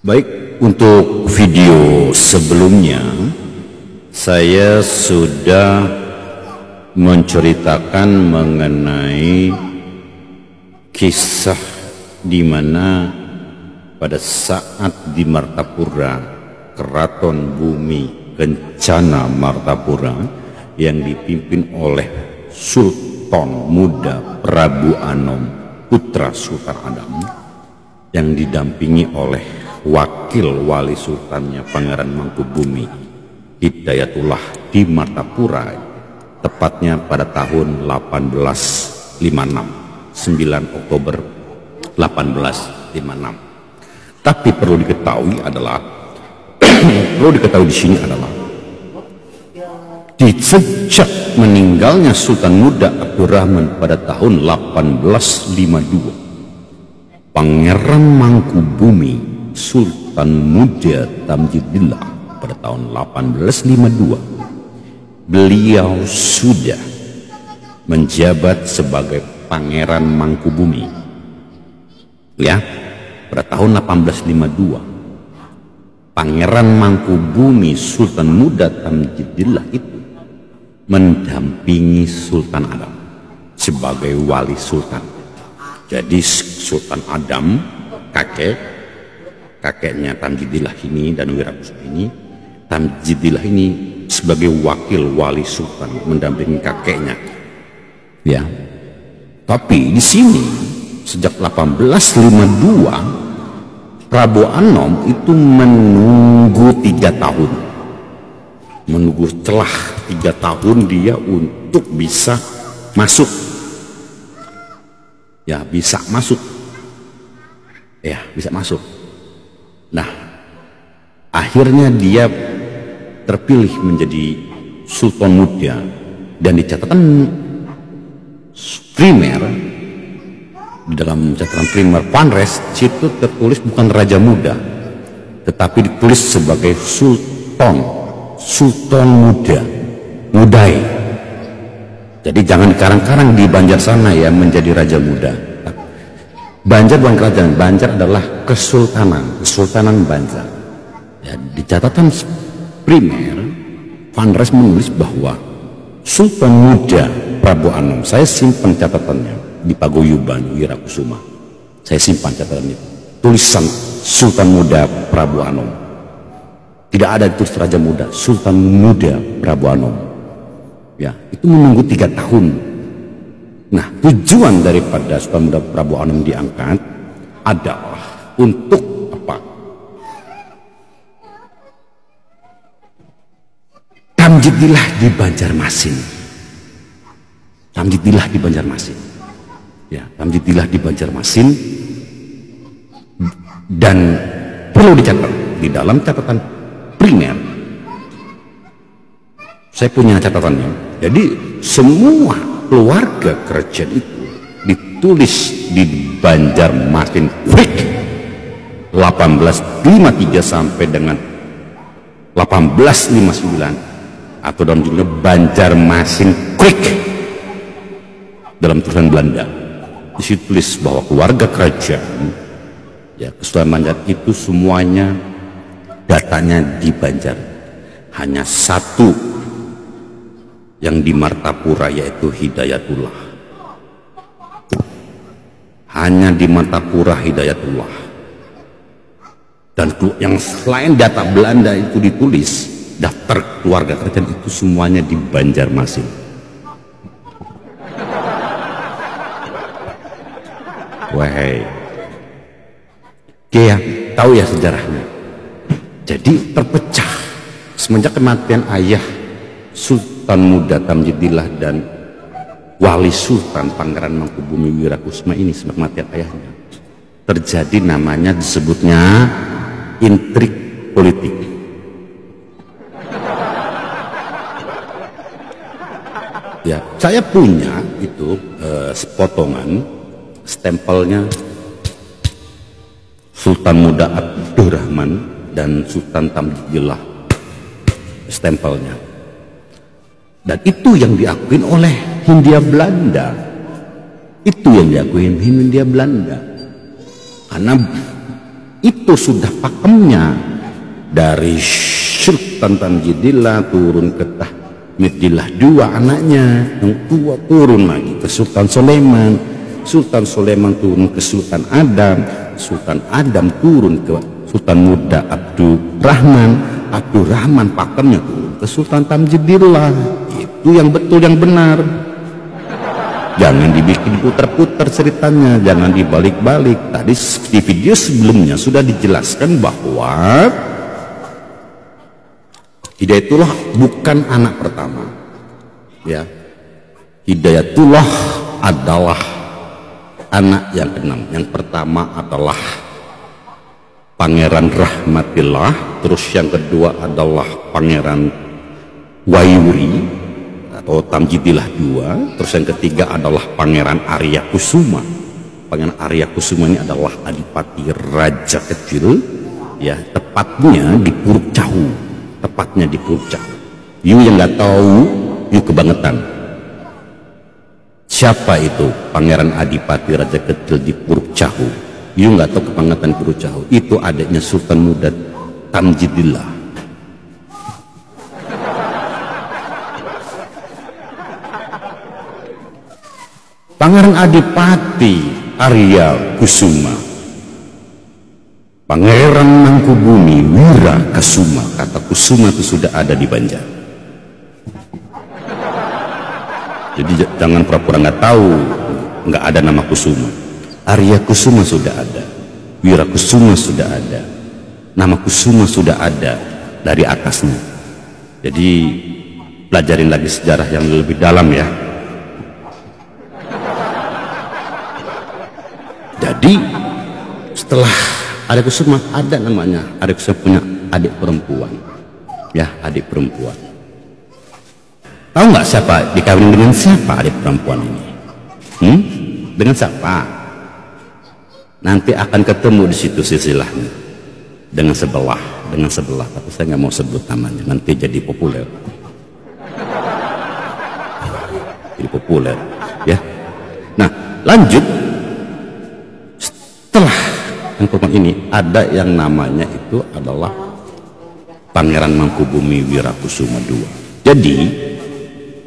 Baik, untuk video sebelumnya saya sudah menceritakan mengenai kisah di mana pada saat di Martapura, Keraton Bumi Kencana Martapura yang dipimpin oleh Sultan Muda Prabu Anom putra Sultan Adam, yang didampingi oleh wakil wali sultannya Pangeran Mangkubumi Hidayatullah di Martapura, tepatnya pada tahun 1856, 9 Oktober 1856. Tapi perlu diketahui di sini adalah di sejak meninggalnya Sultan Muda Abdurrahman pada tahun 1852, Pangeran Mangkubumi Sultan Muda Tamjidillah pada tahun 1852, beliau sudah menjabat sebagai Pangeran Mangkubumi. Ya, pada tahun 1852, Pangeran Mangkubumi Sultan Muda Tamjidillah itu mendampingi Sultan Adam sebagai wali sultan. Jadi Sultan Adam, kakeknya Tamjidillah ini dan Wirakusuma ini, Tamjidillah ini sebagai wakil wali sultan mendampingi kakeknya. Ya. Tapi di sini sejak 1852 Prabu Anom itu menunggu 3 tahun. Menunggu celah 3 tahun dia untuk bisa masuk. Ya, bisa masuk. Nah, akhirnya dia terpilih menjadi Sultan Muda, dan di catatan primer, di dalam catatan primer Panres situ tertulis bukan Raja Muda, tetapi ditulis sebagai Sultan Muda, Mudai. Jadi jangan dikarang-karang di Banjar sana ya menjadi Raja Muda. Banjar bukan kerajaan, Banjar adalah Kesultanan Banjar. Ya, di catatan primer, Panres menulis bahwa Sultan Muda Prabu Anom, saya simpan catatannya di Paguyuban Wirakusuma. Saya simpan catatan itu. Tulisan Sultan Muda Prabu Anom. Tidak ada tulis Raja Muda, Sultan Muda Prabu Anom. Ya, itu menunggu 3 tahun. Nah, tujuan daripada Sultan Muda Prabu Anom diangkat adalah untuk apa? Tamjidillah di Banjarmasin. Ya, Tamjidillah di Banjarmasin. Dan perlu dicatat di dalam catatan primer, saya punya catatannya. Jadi semua keluarga kerajaan itu ditulis di Banjarmasin Creek 1853 sampai dengan 1859, atau dalam judulnya Banjarmasin Creek dalam tulisan Belanda. Di situ tulis bahwa keluarga kerajaan, ya, Kesultanan Banjar itu semuanya datanya di Banjar. Hanya satu yang di Martapura, yaitu Hidayatullah. Hanya di Martapura Hidayatullah. Dan yang selain data Belanda itu ditulis, daftar keluarga kerajaan itu semuanya di Banjarmasin. Wahai, oke ya, tahu ya sejarahnya. Jadi terpecah semenjak kematian ayah Sultan Muda Tamjidillah dan wali sultan Pangeran Mangkubumi Wirakusuma ini, semenjak kematian ayahnya, terjadi namanya, disebutnya intrik politik. Ya, saya punya itu sepotongan stempelnya Sultan Muda Abdurrahman dan Sultan Tamjidillah, stempelnya. Dan itu yang diakui oleh Hindia Belanda. Itu yang diakui Hindia Belanda. Karena itu sudah pakemnya dari Sultan Tamjidillah turun ke Tahmidillah, dua anaknya yang tua turun lagi ke Sultan Sulaiman, Sultan Sulaiman turun ke Sultan Adam, Sultan Adam turun ke Sultan Muda Abdurrahman, Abdurrahman pakemnya turun ke Sultan Tamjidillah. Itu yang betul, yang benar. Jangan dibikin putar-putar ceritanya, jangan dibalik-balik. Tadi di video sebelumnya sudah dijelaskan bahwa Hidayatullah bukan anak pertama, ya. Hidayatullah adalah anak yang keenam. Yang pertama adalah Pangeran Rahmatillah, terus yang kedua adalah Pangeran Wayuri atau Tamjidillah II, terus yang ketiga adalah Pangeran Arya Kusuma. Pangeran Arya Kusuma ini adalah adipati raja kecil, ya, tepatnya di Puruk Cahu, tepatnya di Puruk Cahu. You yang nggak tahu, you kebangetan. Siapa itu Pangeran Adipati Raja Kecil di Puruk Cahu? You nggak tahu kebangetan Puruk Cahu? Itu adiknya Sultan Muda Tamjidillah. Pangeran Adipati Arya Kusuma, Pangeran Mangkubumi Wira Kasuma. Kata Kusuma itu sudah ada di Banjar. Jadi jangan pura-pura nggak tahu, nggak ada nama Kusuma. Arya Kusuma sudah ada, Wira Kusuma sudah ada, nama Kusuma sudah ada dari atasnya. Jadi pelajarin lagi sejarah yang lebih dalam ya. Jadi setelah Arya Kusuma ada namanya, Arya Kusuma punya adik perempuan, ya, adik perempuan. Tahu nggak siapa dikawin dengan siapa adik perempuan ini? Dengan siapa? Nanti akan ketemu di situ silsilahnya. Dengan sebelah, tapi saya nggak mau sebut namanya, nanti jadi populer. Jadi populer, ya. Nah, lanjut. Setelah yang perempuan ini ada yang namanya itu adalah Pangeran Mangkubumi Wirakusuma II. Jadi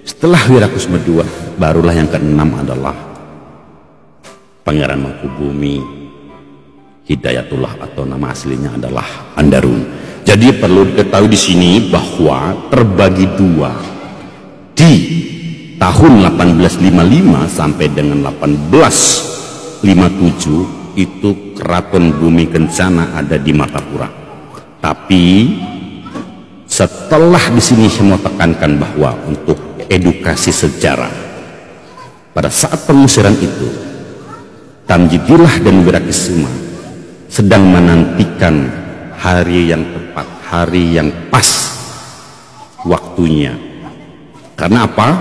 setelah Wirakusuma II barulah yang keenam adalah Pangeran Mangkubumi Hidayatullah atau nama aslinya adalah Andarun. Jadi perlu diketahui di sini bahwa terbagi dua di tahun 1855 sampai dengan 1857 itu Keraton Bumi Kencana ada di Martapura. Tapi setelah di sini saya mau tekankan bahwa untuk edukasi sejarah, pada saat pengusiran itu Tamjidillah dan Wirakusuma sedang menantikan hari yang tepat, hari yang pas waktunya. Karena apa?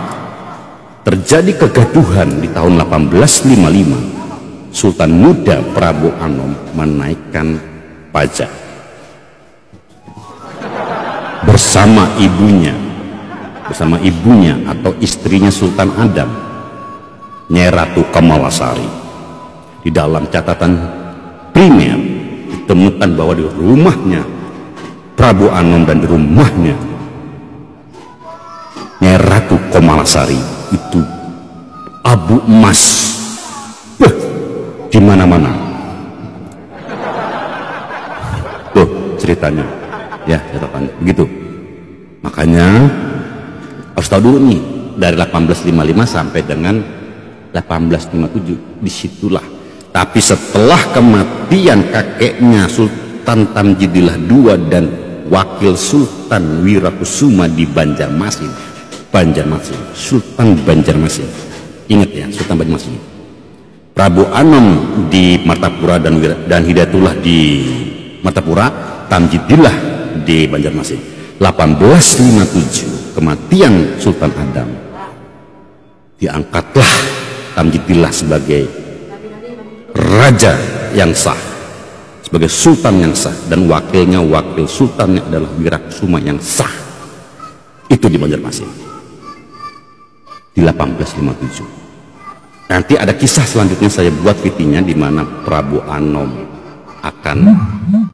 Terjadi kegaduhan di tahun 1855. Sultan Muda Prabu Anom menaikkan pajak bersama ibunya atau istrinya Sultan Adam, Nyai Ratu Kamalasari. Di dalam catatan primer ditemukan bahwa di rumahnya Prabu Anom dan di rumahnya Nyai Ratu Kamalasari itu abu emas di mana-mana. Tuh ceritanya, ya, catatannya begitu. Makanya harus tahu dulu nih, dari 1855 sampai dengan 1857 disitulah. Tapi setelah kematian kakeknya Sultan Tamjidillah II dan wakil Sultan Wirakusuma di Banjarmasin, Sultan Banjarmasin, ingat ya, Sultan Banjarmasin, Prabu Anom di Martapura dan Hidayatullah di Martapura, Tamjidillah di Banjarmasin. 1857 kematian Sultan Adam, diangkatlah Tamjidillah sebagai raja yang sah, sebagai sultan yang sah, dan wakil sultannya adalah Wirakusuma yang sah. Itu di Banjarmasin di 1857. Nanti ada kisah selanjutnya saya buat videonya di mana Prabu Anom akan